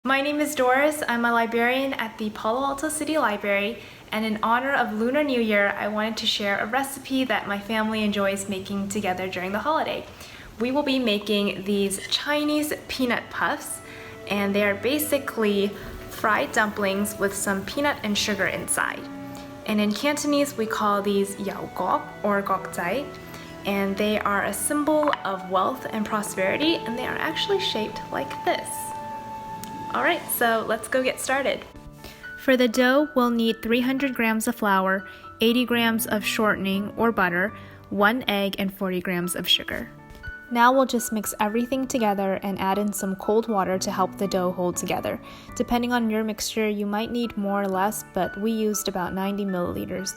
My name is Doris. I'm a librarian at the Palo Alto City Library, and in honor of Lunar New Year, I wanted to share a recipe that my family enjoys making together during the holiday. We will be making these Chinese peanut puffs, and they are basically fried dumplings with some peanut and sugar inside. And in Cantonese, we call these Yau Gok or Gok Zai, and they are a symbol of wealth and prosperity, and they are actually shaped like this. Alright, so let's go get started. For the dough, we'll need 300 grams of flour, 80 grams of shortening or butter, 1 egg, and 40 grams of sugar. Now we'll just mix everything together and add in some cold water to help the dough hold together. Depending on your mixture, you might need more or less, but we used about 90 milliliters.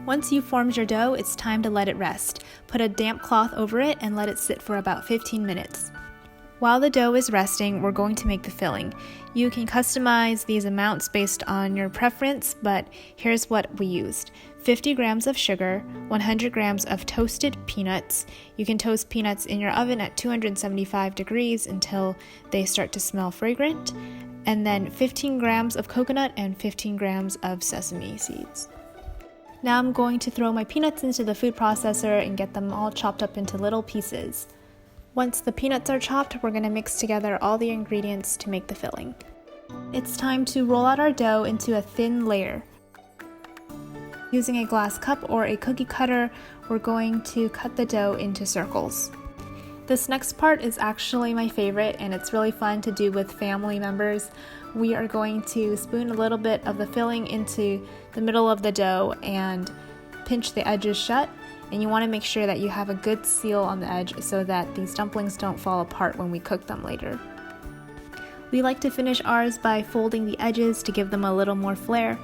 Once you've formed your dough, it's time to let it rest. Put a damp cloth over it and let it sit for about 15 minutes. While the dough is resting, we're going to make the filling. You can customize these amounts based on your preference, but here's what we used. 50 grams of sugar, 100 grams of toasted peanuts. You can toast peanuts in your oven at 275 degrees until they start to smell fragrant. And then 15 grams of coconut and 15 grams of sesame seeds. Now I'm going to throw my peanuts into the food processor and get them all chopped up into little pieces. Once the peanuts are chopped, we're going to mix together all the ingredients to make the filling. It's time to roll out our dough into a thin layer. Using a glass cup or a cookie cutter, we're going to cut the dough into circles. This next part is actually my favorite, and it's really fun to do with family members. We are going to spoon a little bit of the filling into the middle of the dough and pinch the edges shut. And you want to make sure that you have a good seal on the edge so that these dumplings don't fall apart when we cook them later. We like to finish ours by folding the edges to give them a little more flair.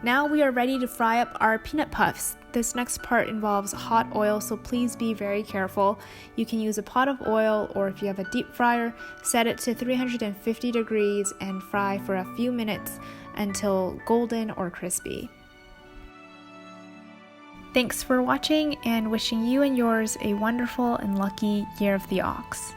Now we are ready to fry up our peanut puffs. This next part involves hot oil, so please be very careful. You can use a pot of oil, or if you have a deep fryer, set it to 350 degrees and fry for a few minutes until golden or crispy. Thanks for watching, and wishing you and yours a wonderful and lucky Year of the Ox.